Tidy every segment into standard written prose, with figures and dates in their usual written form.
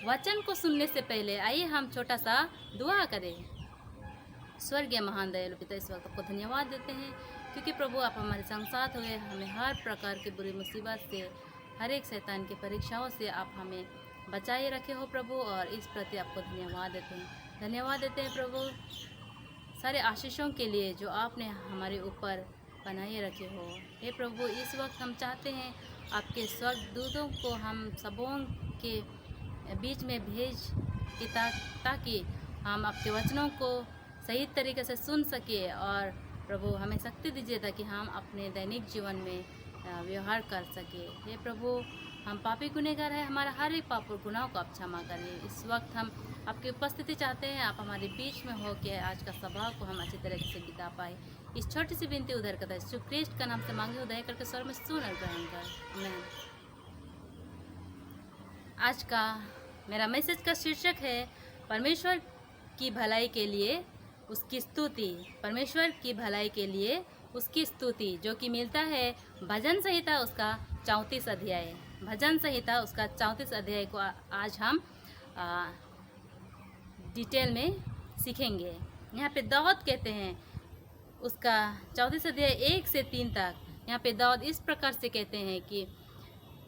वचन को सुनने से पहले आइए हम छोटा सा दुआ करें। स्वर्गीय महान दयालु पिता, इस वक्त आपको धन्यवाद देते हैं क्योंकि प्रभु आप हमारे संग साथ हुए। हमें हर प्रकार की बुरी मुसीबत से, हर एक शैतान की परीक्षाओं से आप हमें बचाए रखे हो प्रभु, और इस प्रति आपको धन्यवाद देते हैं। धन्यवाद देते हैं प्रभु सारे आशीषों के लिए जो आपने हमारे ऊपर बनाए रखे हो। हे प्रभु, इस वक्त हम चाहते हैं आपके स्वर्गदूतों को हम सबों के बीच में भेज कि ताकि हम आपके वचनों को सही तरीके से सुन सके, और प्रभु हमें शक्ति दीजिए ताकि हम अपने दैनिक जीवन में व्यवहार कर सके। हे प्रभु, हम पापी गुनहगार हैं, हमारा हर एक पाप और गुनाहों को आप क्षमा करिए। इस वक्त हम आपकी उपस्थिति चाहते हैं, आप हमारे बीच में हो के आज का सभा को हम अच्छी तरीके से बिता पाए। इस छोटी सी विनती उधर करता है यीशु क्रिस्ट का नाम से मांगे, उदय करके स्वर में सुन और ग्रहण कर। आमीन। आज का मेरा मैसेज का शीर्षक है परमेश्वर की भलाई के लिए उसकी स्तुति। परमेश्वर की भलाई के लिए उसकी स्तुति, जो कि मिलता है भजन संहिता उसका 34 अध्याय। भजन संहिता उसका 34 अध्याय को आज हम डिटेल में सीखेंगे। यहाँ पे दाऊद कहते हैं उसका 34 अध्याय 1 से 3 तक। यहाँ पे दाऊद इस प्रकार से कहते हैं कि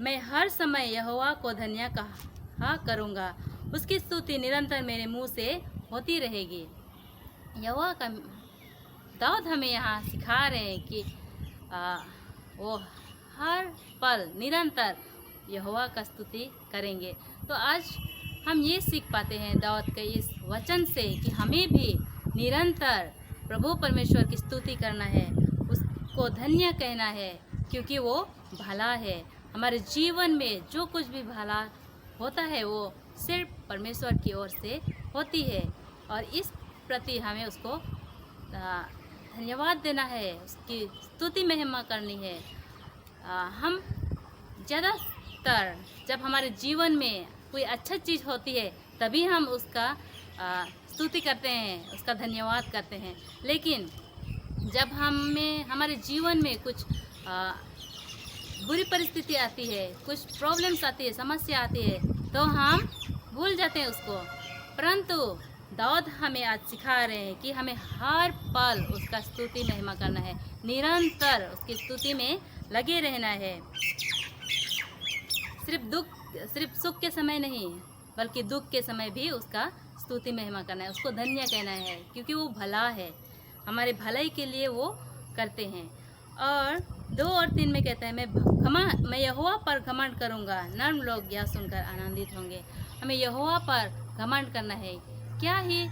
मैं हर समय यहोवा को धन्य कहा करूँगा, उसकी स्तुति निरंतर मेरे मुंह से होती रहेगी। यहोवा का दाऊद हमें यहाँ सिखा रहे हैं कि वो हर पल निरंतर यहोवा का स्तुति करेंगे। तो आज हम ये सीख पाते हैं दाऊद के इस वचन से कि हमें भी निरंतर प्रभु परमेश्वर की स्तुति करना है, उसको धन्य कहना है, क्योंकि वो भला है। हमारे जीवन में जो कुछ भी भला होता है वो सिर्फ परमेश्वर की ओर से होती है, और इस प्रति हमें उसको धन्यवाद देना है, उसकी स्तुति महिमा करनी है। हम ज़्यादातर जब हमारे जीवन में कोई अच्छा चीज़ होती है तभी हम उसका स्तुति करते हैं, उसका धन्यवाद करते हैं। लेकिन जब हमारे जीवन में कुछ बुरी परिस्थिति आती है, कुछ प्रॉब्लम्स आती है, समस्या आती है, तो हम भूल जाते हैं उसको। परंतु दाऊद हमें आज सिखा रहे हैं कि हमें हर पल उसका स्तुति महिमा करना है, निरंतर उसकी स्तुति में लगे रहना है। सिर्फ सुख के समय नहीं, बल्कि दुख के समय भी उसका स्तुति महिमा करना है, उसको धन्य कहना है, क्योंकि वो भला है, हमारे भलाई के लिए वो करते हैं। और 2 और 3 में कहता है मैं यहोवा पर घमंड करूँगा, नर्म लोग यह सुनकर आनंदित होंगे। हमें यहोवा पर घमंड करना है। क्या ही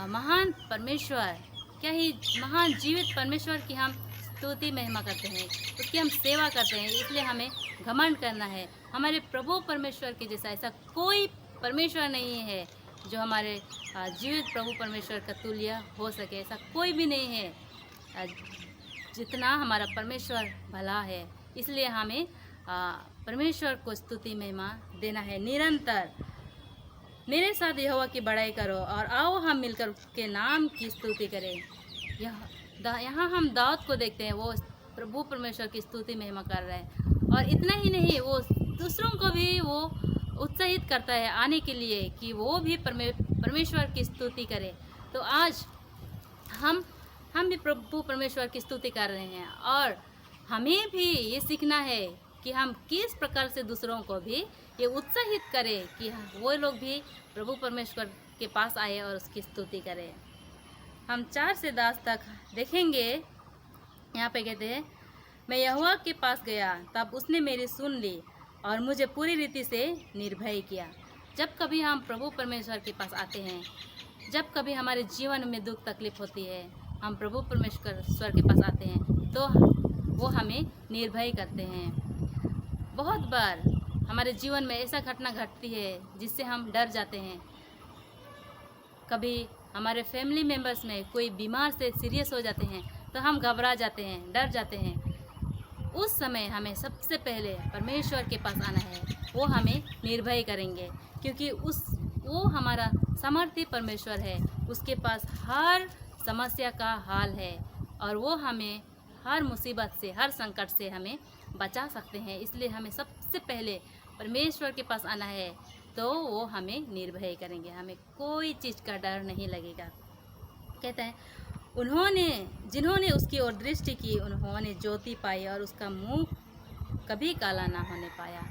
महान परमेश्वर, क्या ही महान जीवित परमेश्वर की हम स्तुति महिमा करते हैं, उसकी हम सेवा करते हैं, इसलिए हमें घमंड करना है। हमारे प्रभु परमेश्वर के जैसा ऐसा कोई परमेश्वर नहीं है जो हमारे जीवित प्रभु परमेश्वर का तुल्य हो सके, ऐसा कोई भी नहीं है जितना हमारा परमेश्वर भला है। इसलिए हमें परमेश्वर को स्तुति महिमा देना है निरंतर। मेरे साथ यहोवा की बड़ाई करो और आओ हम मिलकर उसके नाम की स्तुति करें। यहाँ हम दाऊद को देखते हैं, वो प्रभु परमेश्वर की स्तुति महिमा कर रहे हैं, और इतना ही नहीं, वो दूसरों को भी वो उत्साहित करता है आने के लिए कि वो भी परमेश्वर की स्तुति करें। तो आज हम भी प्रभु परमेश्वर की स्तुति कर रहे हैं, और हमें भी ये सीखना है कि हम किस प्रकार से दूसरों को भी ये उत्साहित करें कि वो लोग भी प्रभु परमेश्वर के पास आए और उसकी स्तुति करें। हम 4 से 10 तक देखेंगे। यहाँ पे कहते हैं, मैं यहोवा के पास गया, तब उसने मेरी सुन ली और मुझे पूरी रीति से निर्भय किया। जब कभी हम प्रभु परमेश्वर के पास आते हैं, जब कभी हमारे जीवन में दुख तकलीफ होती है, हम प्रभु परमेश्वर के पास आते हैं तो वो हमें निर्भय करते हैं। बहुत बार हमारे जीवन में ऐसा घटना घटती है जिससे हम डर जाते हैं। कभी हमारे फैमिली मेम्बर्स में कोई बीमार से सीरियस हो जाते हैं तो हम घबरा जाते हैं, डर जाते हैं। उस समय हमें सबसे पहले परमेश्वर के पास आना है, वो हमें निर्भय करेंगे, क्योंकि वो हमारा सामर्थी परमेश्वर है। उसके पास हर समस्या का हाल है और वो हमें हर मुसीबत से, हर संकट से हमें बचा सकते हैं। इसलिए हमें सबसे पहले परमेश्वर के पास आना है, तो वो हमें निर्भय करेंगे, हमें कोई चीज़ का डर नहीं लगेगा। कहता है जिन्होंने उसकी ओर दृष्टि की उन्होंने ज्योति पाई और उसका मुंह कभी काला ना होने पाया।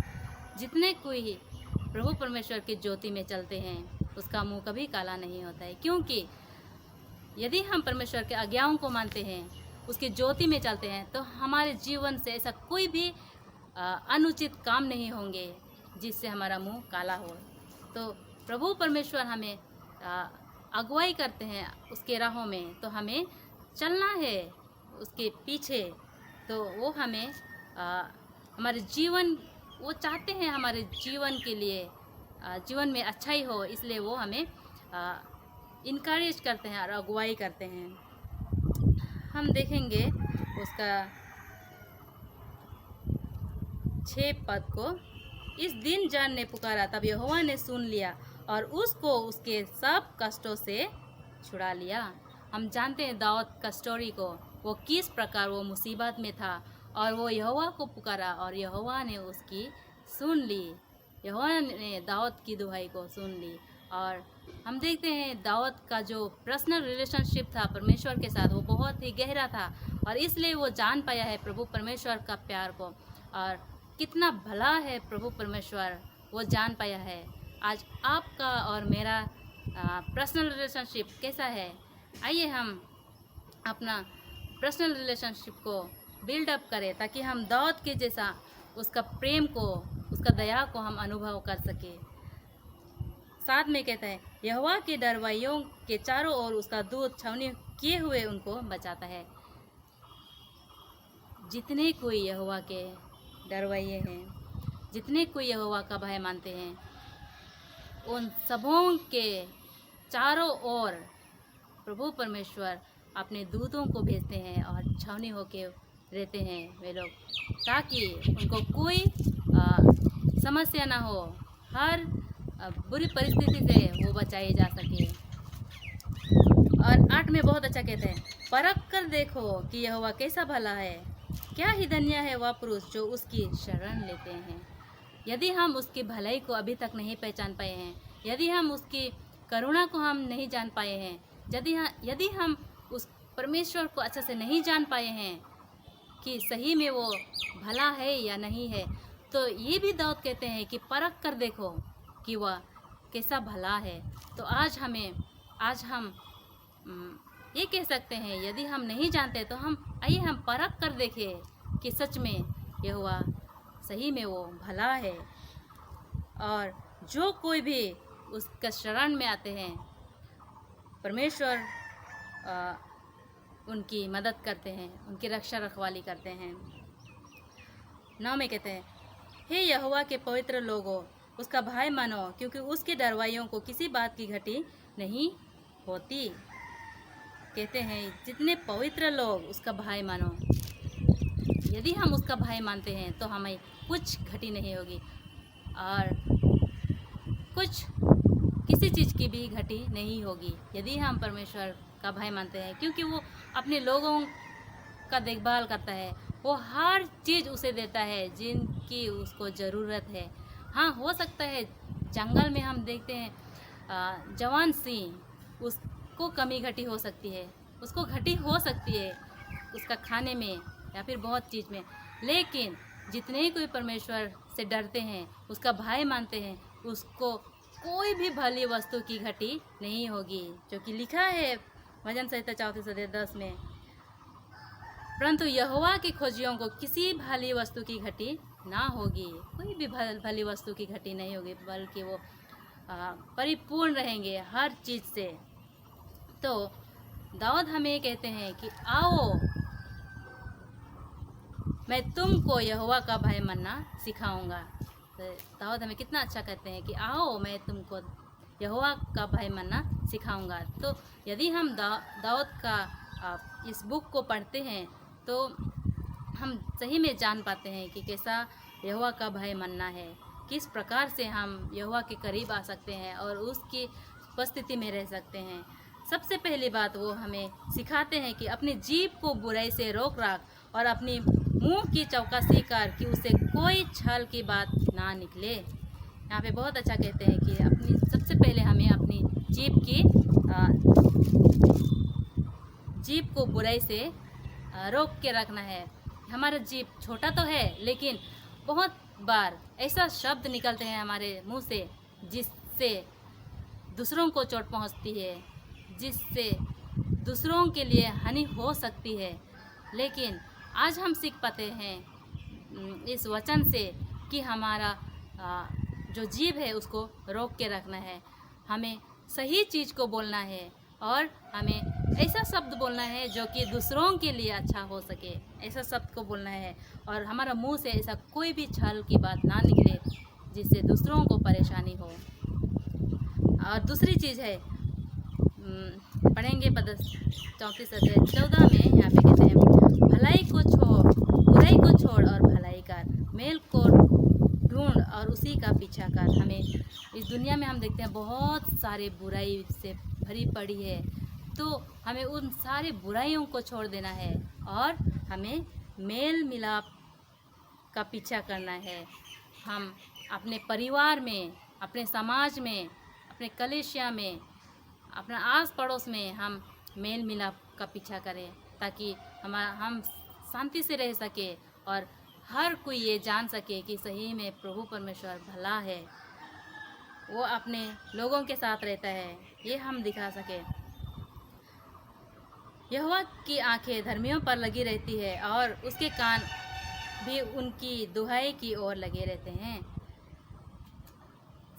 जितने कोई प्रभु परमेश्वर की ज्योति में चलते हैं उसका मुंह कभी काला नहीं होता है, क्योंकि यदि हम परमेश्वर के आज्ञाओं को मानते हैं, उसकी ज्योति में चलते हैं, तो हमारे जीवन से ऐसा कोई भी अनुचित काम नहीं होंगे जिससे हमारा मुंह काला हो। तो प्रभु परमेश्वर हमें अगुवाई करते हैं उसके राहों में, तो हमें चलना है उसके पीछे। तो वो हमें हमारे जीवन, वो चाहते हैं हमारे जीवन के लिए, जीवन में अच्छा ही हो, इसलिए वो हमें इनकरेज करते हैं और अगुवाई करते हैं। हम देखेंगे उसका 6 पद को। इस दिन जन ने पुकारा, तब यहोवा ने सुन लिया और उसको उसके सब कष्टों से छुड़ा लिया। हम जानते हैं दाऊद का स्टोरी को, वो किस प्रकार वो मुसीबत में था और वो यहोवा को पुकारा और यहोवा ने उसकी सुन ली। यहोवा ने दाऊद की दुहाई को सुन ली। और हम देखते हैं दाऊद का जो पर्सनल रिलेशनशिप था परमेश्वर के साथ, वो बहुत ही गहरा था और इसलिए वो जान पाया है प्रभु परमेश्वर का प्यार को, और कितना भला है प्रभु परमेश्वर, वो जान पाया है। आज आपका और मेरा पर्सनल रिलेशनशिप कैसा है? आइए हम अपना पर्सनल रिलेशनशिप को बिल्डअप करें ताकि हम दाऊद के जैसा उसका प्रेम को, उसका दया को हम अनुभव कर सके। साथ में कहता है यहोवा के डरवाइयों के चारों ओर उसका दूत छावनी किए हुए उनको बचाता है। जितने कोई यहोवा के डरवाइये हैं, जितने कोई यहोवा का भय मानते हैं, उन सबों के चारों ओर प्रभु परमेश्वर अपने दूतों को भेजते हैं और छावनी होके रहते हैं वे लोग, ताकि उनको कोई समस्या ना हो, हर बुरी परिस्थिति से वो बचाए जा सके। और 8 में बहुत अच्छा कहते हैं, परख कर देखो कि यहोवा कैसा भला है, क्या ही धन्य है वह पुरुष जो उसकी शरण लेते हैं। यदि हम उसकी भलाई को अभी तक नहीं पहचान पाए हैं, यदि हम उसकी करुणा को हम नहीं जान पाए हैं, यदि हम उस परमेश्वर को अच्छे से नहीं जान पाए हैं कि सही में वो भला है या नहीं है, तो ये भी दाऊद कहते हैं कि परख कर देखो कि वह कैसा भला है। तो आज हम ये कह सकते हैं, यदि हम नहीं जानते तो आइए हम परख कर देखें कि सच में यहोवा सही में वो भला है। और जो कोई भी उसका शरण में आते हैं, परमेश्वर उनकी मदद करते हैं, उनकी रक्षा रखवाली करते हैं। 9 में कहते हैं, हे यहोवा के पवित्र लोगों, उसका भय मानो, क्योंकि उसके डरवाइयों को किसी बात की घटी नहीं होती। कहते हैं जितने पवित्र लोग उसका भय मानो। यदि हम उसका भय मानते हैं तो हमें कुछ घटी नहीं होगी और किसी चीज़ की भी घटी नहीं होगी यदि हम परमेश्वर का भय मानते हैं, क्योंकि वो अपने लोगों का देखभाल करता है। वो हर चीज़ उसे देता है जिनकी उसको ज़रूरत है। हाँ, हो सकता है जंगल में हम देखते हैं जवान सिंह, उसको कमी घटी हो सकती है, उसको घटी हो सकती है उसका खाने में या फिर बहुत चीज़ में, लेकिन जितने कोई परमेश्वर से डरते हैं, उसका भय मानते हैं, उसको कोई भी भली वस्तु की घटी नहीं होगी, जो कि लिखा है भजन संहिता 34:10 में। परंतु यहोवा के खोजियों को किसी भली वस्तु की घटी ना होगी, कोई भी भली वस्तु की घटी नहीं होगी, बल्कि वो परिपूर्ण रहेंगे हर चीज़ से। तो दाऊद हमें कहते हैं कि आओ मैं तुमको यहोवा का भय मानना सिखाऊंगा। तो दाऊद हमें कितना अच्छा कहते हैं कि आओ मैं तुमको यहोवा का भय मानना सिखाऊंगा। तो यदि हम दाऊद का इस बुक को पढ़ते हैं तो हम सही में जान पाते हैं कि कैसा यहोवा का भय मानना है, किस प्रकार से हम यहोवा के करीब आ सकते हैं और उसकी उपस्थिति में रह सकते हैं। सबसे पहली बात वो हमें सिखाते हैं कि अपनी जीभ को बुराई से रोक रख और अपनी मुंह की चौकसी कर कि उसे कोई छल की बात ना निकले। यहाँ पे बहुत अच्छा कहते हैं कि अपनी सबसे पहले हमें अपनी जीभ को बुराई से रोक के रखना है। हमारा जीभ छोटा तो है, लेकिन बहुत बार ऐसा शब्द निकलते हैं हमारे मुंह से जिससे दूसरों को चोट पहुंचती है, जिससे दूसरों के लिए हानि हो सकती है। लेकिन आज हम सीख पाते हैं इस वचन से कि हमारा जो जीभ है उसको रोक के रखना है। हमें सही चीज़ को बोलना है और हमें ऐसा शब्द बोलना है जो कि दूसरों के लिए अच्छा हो सके, ऐसा शब्द को बोलना है। और हमारा मुंह से ऐसा कोई भी छल की बात ना निकले जिससे दूसरों को परेशानी हो। और दूसरी चीज़ है, पढ़ेंगे पद 34 अध्याय 14 में, यहाँ पे कहते हैं बुराई को छोड़ और भलाई कर, मेल को ढूंढ और उसी का पीछा कर। हमें इस दुनिया में हम देखते हैं बहुत सारे बुराई से भरी पड़ी है, तो हमें उन सारी बुराइयों को छोड़ देना है और हमें मेल मिलाप का पीछा करना है। हम अपने परिवार में, अपने समाज में, अपने कलीसिया में, अपना आस पड़ोस में हम मेल मिलाप का पीछा करें, ताकि हम शांति से रह सके और हर कोई ये जान सके कि सही में प्रभु परमेश्वर भला है, वो अपने लोगों के साथ रहता है, ये हम दिखा सके। यहोवा की आंखें धर्मियों पर लगी रहती है और उसके कान भी उनकी दुहाई की ओर लगे रहते हैं।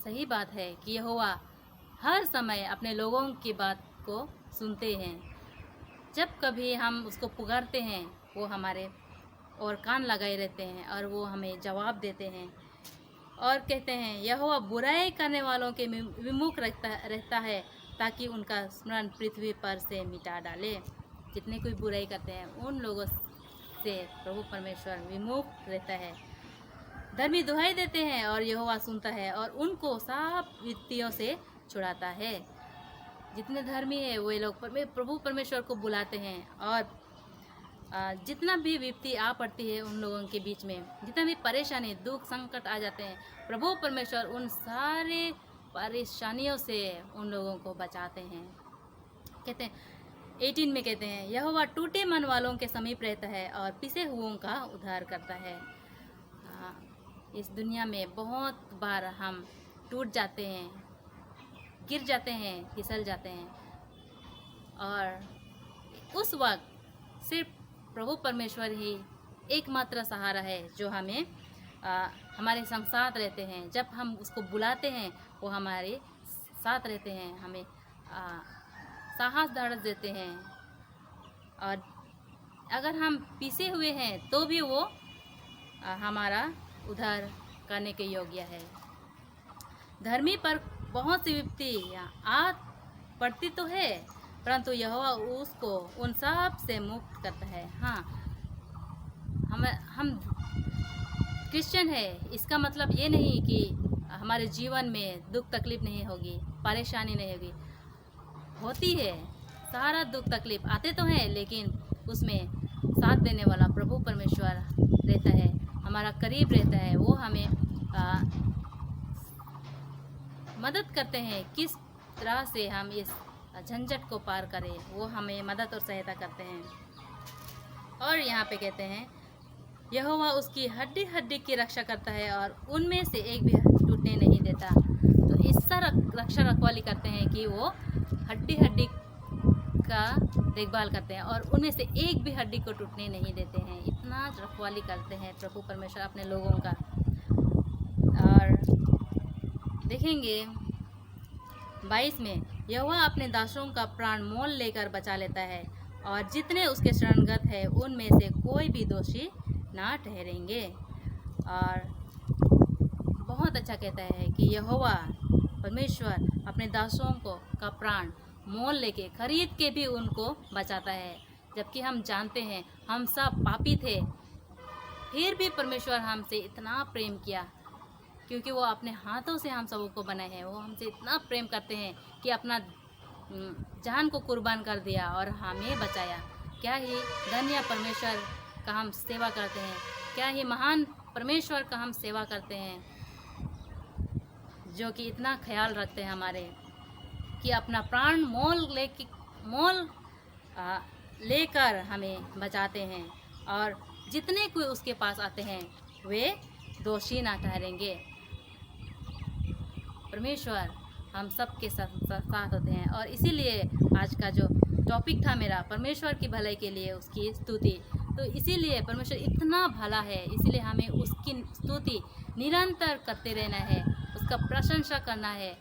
सही बात है कि यहोवा हर समय अपने लोगों की बात को सुनते हैं। जब कभी हम उसको पुकारते हैं वो हमारे और कान लगाए रहते हैं और वो हमें जवाब देते हैं और कहते हैं यहोवा बुराई करने वालों के विमुख रहता है ताकि उनका स्मरण पृथ्वी पर से मिटा डाले। जितने कोई बुराई करते हैं उन लोगों से प्रभु परमेश्वर विमुख रहता है। धर्मी दुहाई देते हैं और यहोवा सुनता है और उनको सब विपत्तियों से छुड़ाता है। जितने धर्मी है वे लोग प्रभु परमेश्वर को बुलाते हैं और जितना भी विपत्ति आ पड़ती है उन लोगों के बीच में, जितना भी परेशानी दुख संकट आ जाते हैं, प्रभु परमेश्वर उन सारे परेशानियों से उन लोगों को बचाते हैं। कहते हैं 18 में कहते हैं यहोवा टूटे मन वालों के समीप रहता है और पिसे हुओं का उद्धार करता है। इस दुनिया में बहुत बार हम टूट जाते हैं, गिर जाते हैं, फिसल जाते हैं और उस वक्त सिर्फ प्रभु परमेश्वर ही एकमात्र सहारा है जो हमें हमारे संग साथ रहते हैं। जब हम उसको बुलाते हैं वो हमारे साथ रहते हैं, हमें साहस धाड़स देते हैं और अगर हम पिसे हुए हैं तो भी वो हमारा उद्धार करने के योग्य है। धर्मी पर बहुत सी विपत्तियाँ आ पड़ती तो है, परंतु यहोवा उसको उन सब से मुक्त करता है। हाँ, हम क्रिश्चियन है, इसका मतलब ये नहीं कि हमारे जीवन में दुख तकलीफ नहीं होगी, परेशानी नहीं होगी। होती है, सारा दुख तकलीफ आते तो हैं, लेकिन उसमें साथ देने वाला प्रभु परमेश्वर रहता है, हमारा करीब रहता है। वो हमें मदद करते हैं किस तरह से हम इस झंझट को पार करें, वो हमें मदद और सहायता करते हैं। और यहाँ पे कहते हैं यहोवा उसकी हड्डी हड्डी की रक्षा करता है और उनमें से एक भी टूटने नहीं देता। तो इससे रक्षा रखवाली करते हैं कि वो हड्डी हड्डी का देखभाल करते हैं और उनमें से एक भी हड्डी को टूटने नहीं देते हैं। इतना रखवाली करते हैं प्रभु परमेश्वर अपने लोगों का। और देखेंगे 22 में यहोवा अपने दासों का प्राण मोल लेकर बचा लेता है और जितने उसके शरणगत है उनमें से कोई भी दोषी ना ठहरेंगे। और बहुत अच्छा कहता है कि यहोवा परमेश्वर अपने दासों का प्राण मोल लेके खरीद के भी उनको बचाता है। जबकि हम जानते हैं हम सब पापी थे, फिर भी परमेश्वर हमसे इतना प्रेम किया, क्योंकि वो अपने हाथों से हम सबों को बनाए हैं। वो हमसे इतना प्रेम करते हैं कि अपना जान को कुर्बान कर दिया और हमें बचाया। क्या ही धन्य परमेश्वर का हम सेवा करते हैं, क्या ही महान परमेश्वर का हम सेवा करते हैं। जो कि इतना ख्याल रखते हैं हमारे, कि अपना प्राण मोल लेकर हमें बचाते हैं, और जितने कोई उसके पास आते हैं वे दोषी ना ठहरेंगे। परमेश्वर हम सब के साथ होते हैं, और इसीलिए आज का जो टॉपिक था मेरा, परमेश्वर की भलाई के लिए उसकी स्तुति, तो इसीलिए परमेश्वर इतना भला है, इसीलिए हमें उसकी स्तुति निरंतर करते रहना है, उसका प्रशंसा करना है।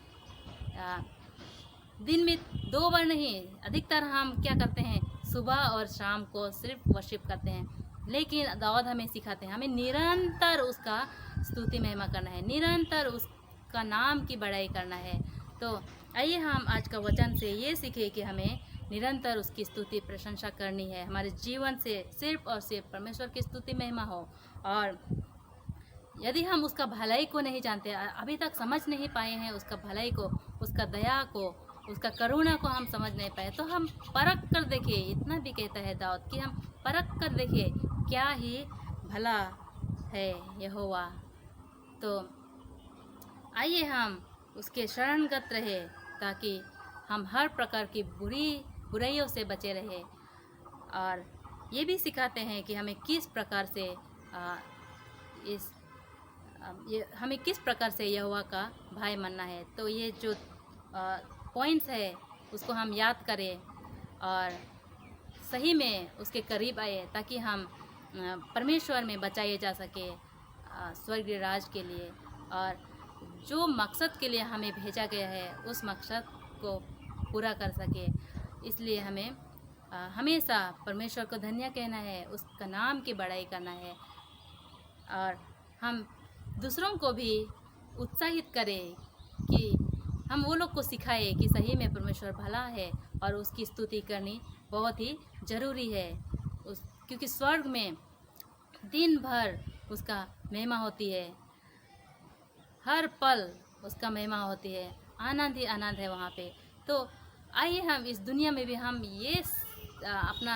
दिन में 2 बार नहीं, अधिकतर हम क्या करते हैं, सुबह और शाम को सिर्फ वर्शिप करते हैं, लेकिन दाऊद हमें सिखाते हैं हमें निरंतर उसका स्तुति महिमा करना है, निरंतर उसका नाम की बड़ाई करना है। तो आइए हम आज का वचन से ये सीखें कि हमें निरंतर उसकी स्तुति प्रशंसा करनी है, हमारे जीवन से सिर्फ और सिर्फ परमेश्वर की स्तुति महिमा हो। और यदि हम उसका भलाई को नहीं जानते, अभी तक समझ नहीं पाए हैं उसका भलाई को, उसका दया को, उसका करुणा को हम समझ नहीं पाए, तो हम परख कर देखें। इतना भी कहता है दाऊद कि हम परख कर देखें क्या ही भला है यहोवा। तो आइए हम उसके शरणगत रहे, ताकि हम हर प्रकार की बुराइयों से बचे रहे। और ये भी सिखाते हैं कि हमें किस प्रकार से हमें किस प्रकार से यहोवा का भाई मानना है। तो ये जो पॉइंट्स है उसको हम याद करें और सही में उसके करीब आए, ताकि हम परमेश्वर में बचाए जा सके स्वर्गीय राज के लिए, और जो मकसद के लिए हमें भेजा गया है उस मकसद को पूरा कर सके। इसलिए हमें हमेशा परमेश्वर को धन्य कहना है, उसका नाम की बड़ाई करना है, और हम दूसरों को भी उत्साहित करें कि हम वो लोग को सिखाए कि सही में परमेश्वर भला है और उसकी स्तुति करनी बहुत ही ज़रूरी है। क्योंकि स्वर्ग में दिन भर उसका महिमा होती है, हर पल उसका महिमा होती है, आनंद ही आनंद है वहाँ पे। तो आइए हम इस दुनिया में भी हम ये अपना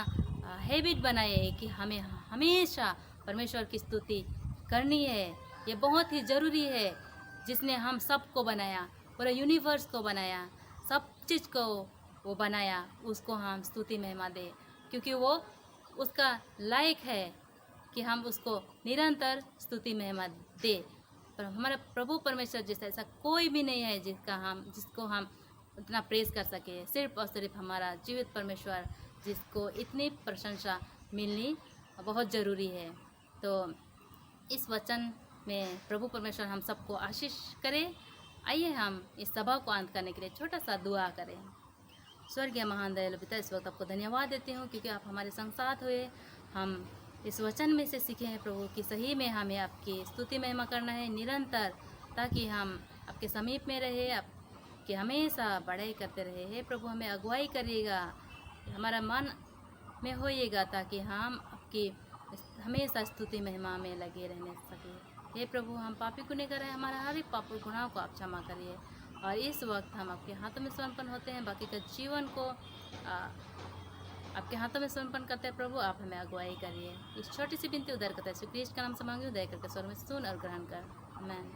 हैबिट बनाए कि हमें हमेशा परमेश्वर की स्तुति करनी है। ये बहुत ही ज़रूरी है, जिसने हम सबको बनाया, पूरे यूनिवर्स को बनाया, सब चीज़ को वो बनाया, उसको हम स्तुति महिमा दें, क्योंकि वो उसका लायक है कि हम उसको निरंतर स्तुति महिमा दें। पर हमारा प्रभु परमेश्वर जैसा ऐसा कोई भी नहीं है जिसको हम इतना प्रेज़ कर सके, सिर्फ और सिर्फ हमारा जीवित परमेश्वर, जिसको इतनी प्रशंसा मिलनी बहुत ज़रूरी है। तो इस वचन में प्रभु परमेश्वर हम सबको आशीष करे। आइए हम इस सभा को अंत करने के लिए छोटा सा दुआ करें। स्वर्गीय महान दयालु पिता, इस वक्त आपको धन्यवाद देती हूँ क्योंकि आप हमारे संग साथ हुए। हम इस वचन में से सीखे हैं प्रभु कि सही में हमें आपकी स्तुति महिमा करना है निरंतर, ताकि हम आपके समीप में रहे, आपके हमेशा बड़ाई करते रहे। हे प्रभु, हमें अगुवाई करिएगा, हमारा मन में होइएगा, ताकि हम आपकी हमेशा स्तुति महिमा में लगे रहने सके। हे प्रभु, हम पापी गुनहगार हैं, हमारा हर एक पाप और गुनाहों को आप क्षमा करिए। और इस वक्त हम आपके हाथों में समर्पण होते हैं, बाकी का जीवन को आपके हाथों में समर्पण करते हैं। प्रभु, आप हमें अगुवाई करिए। इस छोटी सी बिनती उधर करते हैं, श्री कृष्ण का नाम से मांगी हूँ, दया करके स्वर में सुन और ग्रहण कर। आमीन।